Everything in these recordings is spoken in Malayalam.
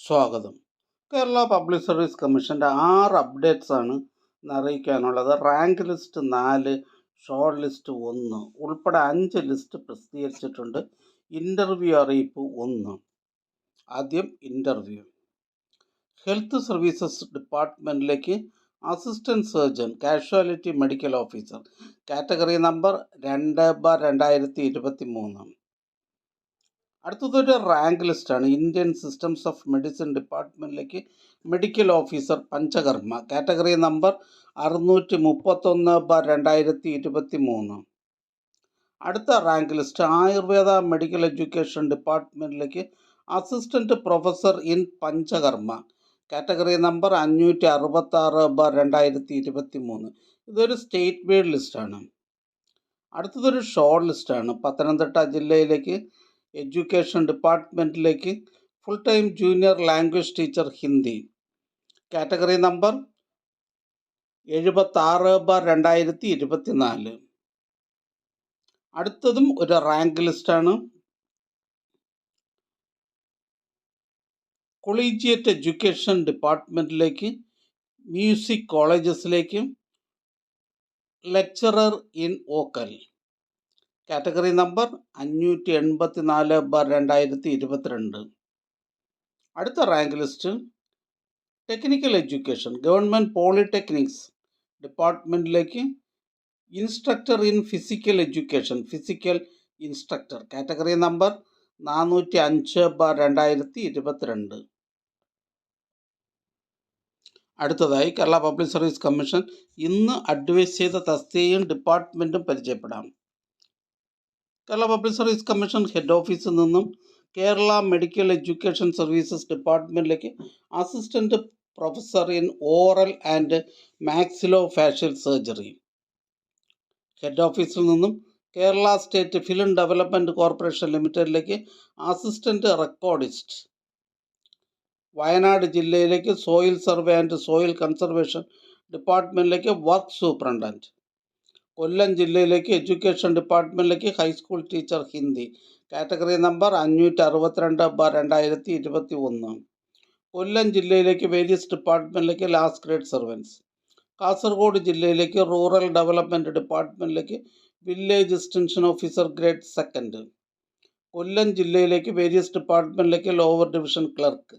സ്വാഗതം. കേരള പബ്ലിക് സർവീസ് കമ്മീഷൻ്റെ 6 അപ്ഡേറ്റ്സ് ആണ് ഇന്ന് അറിയിക്കാനുള്ളത്. റാങ്ക് ലിസ്റ്റ് 4, ഷോർട്ട് ലിസ്റ്റ് 1 ഉൾപ്പെടെ 5 ലിസ്റ്റ് പ്രസിദ്ധീകരിച്ചിട്ടുണ്ട്. ഇൻ്റർവ്യൂ അറിയിപ്പ് 1. ആദ്യം ഇൻ്റർവ്യൂ. ഹെൽത്ത് സർവീസസ് ഡിപ്പാർട്ട്മെൻറ്റിലേക്ക് assistant surgeon, casualty medical officer, category number 2/2023. അടുത്തതൊരു റാങ്ക് ലിസ്റ്റാണ്. ഇന്ത്യൻ സിസ്റ്റംസ് ഓഫ് മെഡിസിൻ ഡിപ്പാർട്ട്മെൻറ്റിലേക്ക് medical officer panchakarma, category number 631/2023. അടുത്ത rank list Ayurveda medical education ഡിപ്പാർട്ട്മെൻറ്റിലേക്ക് assistant professor in panchakarma, category number 566/2023. ഇതൊരു സ്റ്റേറ്റ് വൈഡ് ലിസ്റ്റാണ്. അടുത്തതൊരു ഷോർട്ട് ലിസ്റ്റാണ്. പത്തനംതിട്ട ജില്ലയിലേക്ക് എഡ്യൂക്കേഷൻ ഡിപ്പാർട്ട്മെൻറ്റിലേക്ക് full time junior language teacher Hindi, category number 76/2024. അടുത്തതും ഒരു റാങ്ക് ലിസ്റ്റാണ്. കൊളീജിയറ്റ് എഡ്യൂക്കേഷൻ ഡിപ്പാർട്ട്മെൻറ്റിലേക്ക് മ്യൂസിക് കോളേജസിലേക്ക് lecturer in vocal, category number 584/2022. അടുത്ത rank list technical education government polytechnics ഡിപ്പാർട്ട്മെൻറ്റിലേക്ക് instructor in physical education, physical instructor, category number 405/2022. അടുത്തതായി കേരള പബ്ലിക് സർവീസ് കമ്മീഷൻ ഇന്ന് അഡ്വൈസ് ചെയ്ത തസ്തികയും ഡിപ്പാർട്ട്മെൻറ്റും പരിചയപ്പെടാം. Kerala public service commission head ഓഫീസിൽ നിന്നും കേരള മെഡിക്കൽ എഡ്യൂക്കേഷൻ സർവീസസ് ഡിപ്പാർട്ട്മെൻറ്റിലേക്ക് assistant professor in oral and maxillofacial surgery. Head ഓഫീസിൽ നിന്നും Kerala state film development corporation ലിമിറ്റഡിലേക്ക് അസിസ്റ്റൻറ്റ് റെക്കോർഡിസ്റ്റ്. വയനാട് ജില്ലയിലേക്ക് soil survey and soil conservation ഡിപ്പാർട്ട്മെൻറ്റിലേക്ക് വർക്ക് സൂപ്രണ്ടൻറ്റ്. കൊല്ലം ജില്ലയിലേക്ക് എഡ്യൂക്കേഷൻ ഡിപ്പാർട്ട്മെൻറ്റിലേക്ക് high school teacher Hindi, category number 562/2021. Kollam ജില്ലയിലേക്ക് വേരിയസ് ഡിപ്പാർട്ട്മെൻറ്റിലേക്ക് ലാസ്റ്റ് ഗ്രേഡ് സർവൻസ്. കാസർഗോഡ് ജില്ലയിലേക്ക് റൂറൽ ഡെവലപ്മെൻറ്റ് ഡിപ്പാർട്ട്മെൻറ്റിലേക്ക് village extension officer grade 2. Kollam ജില്ലയിലേക്ക് വേരിയസ് ഡിപ്പാർട്ട്മെൻറ്റിലേക്ക് lower division clerk,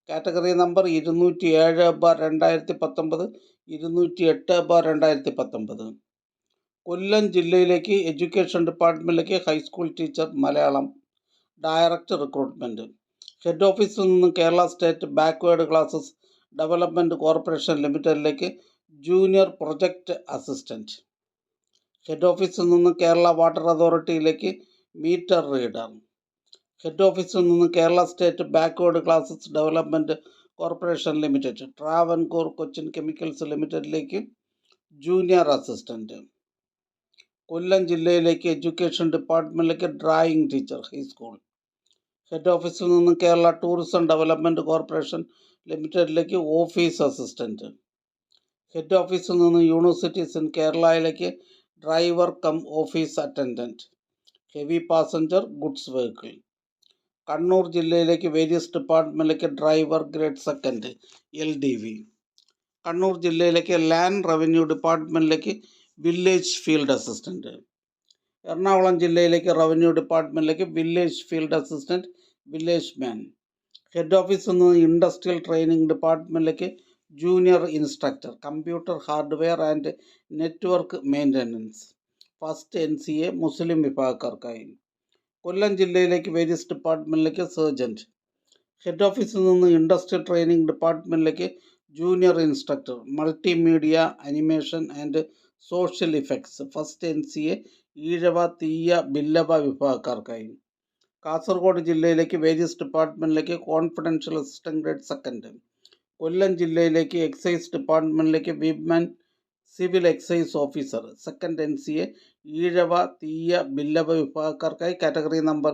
category number 207/2019, 208/2019. Kollam ജില്ലയിലേക്ക് എഡ്യൂക്കേഷൻ ഡിപ്പാർട്ട്മെൻറ്റിലേക്ക് high school teacher Malayalam, direct recruitment. Head ഓഫീസിൽ നിന്നും Kerala state backward classes development corporation ലിമിറ്റഡിലേക്ക് ജൂനിയർ പ്രൊജക്റ്റ് അസിസ്റ്റൻറ്റ്. ഹെഡ് ഓഫീസിൽ നിന്നും കേരള വാട്ടർ അതോറിറ്റിയിലേക്ക് മീറ്റർ റീഡർ. ഹെഡ് ഓഫീസിൽ നിന്നും Kerala state backward classes development corporation limited Travancore Cochin chemicals ലിമിറ്റഡിലേക്ക് ജൂനിയർ അസിസ്റ്റൻറ്റ്. കൊല്ലം ജില്ലയിലേക്ക് എഡ്യൂക്കേഷൻ ഡിപ്പാർട്ട്മെൻറ്റിലേക്ക് ഡ്രായിങ് ടീച്ചർ ഹൈസ്കൂൾ. ഹെഡ് ഓഫീസിൽ നിന്നും കേരള ടൂറിസം ഡെവലപ്മെൻറ്റ് കോർപ്പറേഷൻ ലിമിറ്റഡിലേക്ക് ഓഫീസ് അസിസ്റ്റൻറ്റ്. ഹെഡ് ഓഫീസിൽ നിന്ന് യൂണിവേഴ്സിറ്റീസ് ഇൻ കേരളയിലേക്ക് driver cum office attendant, heavy passenger goods vehicle. Kannur ജില്ലയിലേക്ക് വേരിയസ് ഡിപ്പാർട്ട്മെൻറ്റിലേക്ക് ഡ്രൈവർ ഗ്രേഡ് 2 LDV. കണ്ണൂർ ജില്ലയിലേക്ക് ലാൻഡ് റവന്യൂ ഡിപ്പാർട്ട്മെൻറ്റിലേക്ക് വില്ലേജ് ഫീൽഡ് അസിസ്റ്റൻറ്റ്. എറണാകുളം ജില്ലയിലേക്ക് റവന്യൂ ഡിപ്പാർട്ട്മെൻറ്റിലേക്ക് village field assistant, village man. Head ഓഫീസിൽ നിന്ന് ഇൻഡസ്ട്രിയൽ ട്രെയിനിങ് ഡിപ്പാർട്ട്മെൻറ്റിലേക്ക് junior instructor computer hardware and network maintenance, first NCA മുസ്ലിം വിഭാഗക്കാർക്കായി. കൊല്ലം ജില്ലയിലേക്ക് വേരിയസ് ഡിപ്പാർട്ട്മെൻറ്റിലേക്ക് സർജൻറ്റ്. ഹെഡ് ഓഫീസിൽ നിന്ന് ഇൻഡസ്ട്രിയൽ ട്രെയിനിങ് ഡിപ്പാർട്ട്മെൻറ്റിലേക്ക് junior instructor multimedia animation and social effects, first NCA Ezhava Thiyya Billava വിഭാഗക്കാർക്കായി. Kasaragod ജില്ലയിലേക്ക് വേരിയസ് ഡിപ്പാർട്ട്മെൻറ്റിലേക്ക് കോൺഫിഡൻഷ്യൽ അസിസ്റ്റൻറ്റ് ഗ്രേഡ് 2. കൊല്ലം ജില്ലയിലേക്ക് എക്സൈസ് ഡിപ്പാർട്ട്മെൻറ്റിലേക്ക് women civil excise officer, second NCA Ezhava Thiyya Billava വിഭാഗക്കാർക്കായി, കാറ്റഗറി നമ്പർ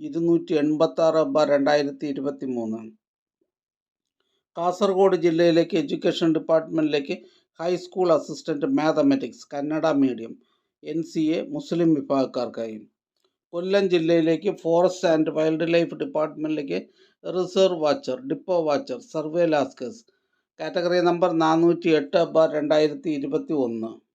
286/2023. കാസർഗോഡ് ജില്ലയിലേക്ക് എഡ്യൂക്കേഷൻ ഡിപ്പാർട്ട്മെൻറ്റിലേക്ക് high school assistant mathematics Kannada medium, NCA മുസ്ലിം വിഭാഗക്കാർക്കായി. കൊല്ലം ജില്ലയിലേക്ക് ഫോറസ്റ്റ് ആൻഡ് വൈൽഡ് ലൈഫ് ഡിപ്പാർട്ട്മെൻറ്റിലേക്ക് reserve watcher, depot watcher, survey lascars. Category number 408/2021.